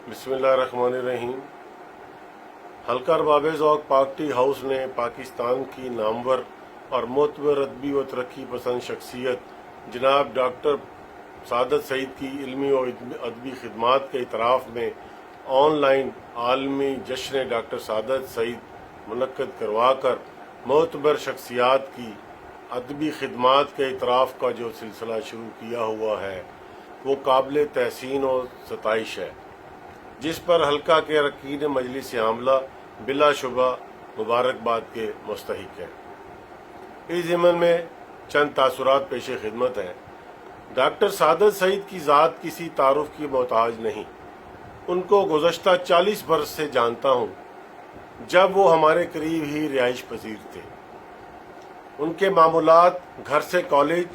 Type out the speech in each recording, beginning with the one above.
बिस्मिल्लाहिर्रहमानिर्रहीम। हल्का Arbab ज़ौक़ party house ने पाकिस्तान की नामवर और मोतबर अदबी व तरक्की पसंद शख्सियत जनाब डॉक्टर सादत सईद की इल्मी और अदबी खिदमात के इतराफ़ में ऑनलाइन आलमी जश्न डॉक्टर सादत सईद मुनक्कद करवा कर मोतबर शख्सियात की अदबी खिदमात के इतराफ़ का जो सिलसिला शुरू किया हुआ है वो काबिल तहसीन और सताइश है, जिस पर हल्का के अरकान मजलिस आमला बिलाशुबा मुबारकबाद के मुस्तहिक है। इस ज़िम्न में चंद तासुरात पेश खिदमत है। डॉक्टर सादत सईद की ज़ात किसी तारुफ की मोहताज नहीं। उनको गुज़श्ता 40 बरस से जानता हूँ, जब वो हमारे करीब ही रिहाइश पजीर थे। उनके मामूलात घर से कॉलेज,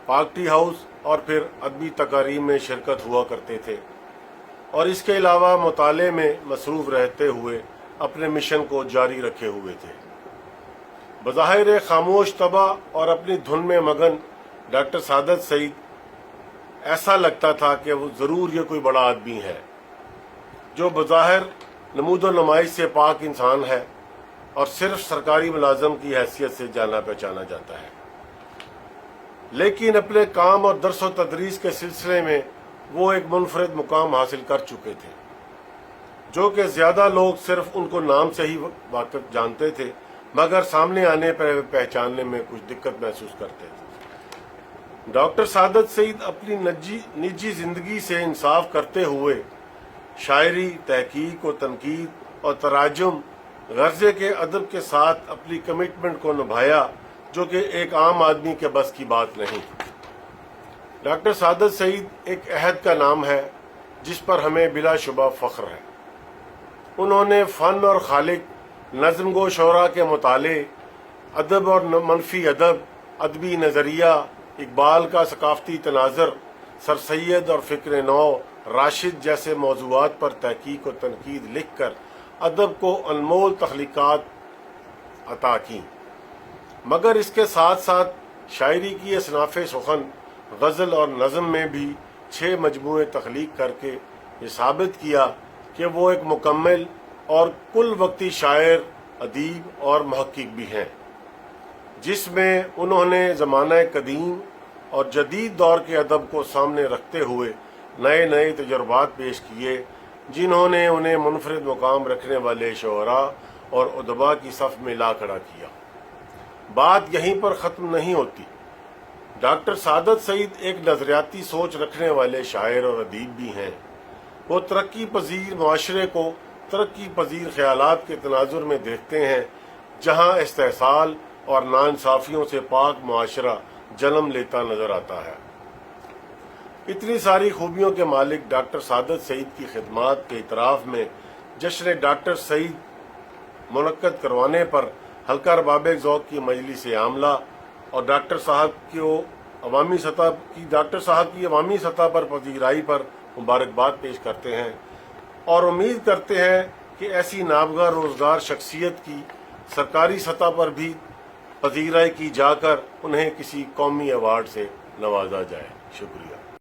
पार्टी हाउस और फिर अदबी तकारीब में शिरकत हुआ करते थे और इसके अलावा मुताले में मसरूफ़ रहते हुए अपने मिशन को जारी रखे हुए थे। बज़ाहिर खामोश तबा और अपनी धुन में मगन डॉक्टर सादत सईद ऐसा लगता था कि वो ज़रूर ये कोई बड़ा आदमी है जो बज़ाहिर नमूदो नुमाइश से पाक इंसान है और सिर्फ सरकारी मुलाजम की हैसियत से जाना पहचाना जाता है, लेकिन अपने काम और दर्स व तदरीस के सिलसिले में वो एक मुनफरिद मुकाम हासिल कर चुके थे, जो कि ज़्यादा लोग सिर्फ उनको नाम से ही वाक़िफ़ जानते थे, मगर सामने आने पर पहचानने में कुछ दिक्कत महसूस करते थे। डॉक्टर सादत सईद अपनी निजी ज़िंदगी से इंसाफ करते हुए शायरी, तहकीक व तनकीद और तराजुम गर्जे के अदब के साथ अपनी कमिटमेंट को निभाया, जो कि एक आम आदमी के बस की बात नहीं। डॉक्टर सादत सईद एक अहद का नाम है जिस पर हमें बिलाशुबा फ़ख्र है। उन्होंने फ़न और खालिक, नज़्म गो शोरा के मुताले, अदब और मनफी अदब, अदबी नज़रिया, इकबाल का सकाफ़ती तनाज़र, सर सैयद और फ़िक्र नौ, राशिद जैसे मौज़ूआत पर तहकीक और तनकीद लिख कर अदब को अनमोल तख्लीक़ात अता की, मगर इसके साथ साथ शायरी की असनाफ़ सुखन, गज़ल और नज़म में भी 6 मजमूए तख्लीक करके ये साबित किया कि वो एक मुकम्मल और कुल वक्ती शायर, अदीब और मुहक्किक भी हैं, जिसमें उन्होंने ज़माना कदीम और जदीद दौर के अदब को सामने रखते हुए नए नए तजुर्बात पेश किए, जिन्होंने उन्हें मुनफरिद मुकाम रखने वाले शोरा और उदबा की सफ़ में ला खड़ा किया। बात यहीं पर ख़त्म नहीं होती। डॉक्टर सादत सईद एक नज़रियाती सोच रखने वाले शायर और अदीब भी हैं। वो तरक्की पजीर माशरे को तरक्की पजीर ख्यालात के तनाजुर में देखते हैं, जहाँ इस्तेहसाल और नाइंसाफ़ियों से पाक माशरा जन्म लेता नजर आता है। इतनी सारी खूबियों के मालिक डॉक्टर सादत सईद की खिदमात के इतराफ़ में जश्न डॉक्टर सईद मुनक्कद करवाने पर हल्का अरबाब ज़ौक़ की मजलिस आमला और डॉक्टर साहब की अवामी सतह पर पजीराई पर मुबारकबाद पेश करते हैं और उम्मीद करते हैं कि ऐसी नामवर रोज़गार शख्सियत की सरकारी सतह पर भी पजीराई की जाकर उन्हें किसी कौमी अवार्ड से नवाजा जाए। शुक्रिया।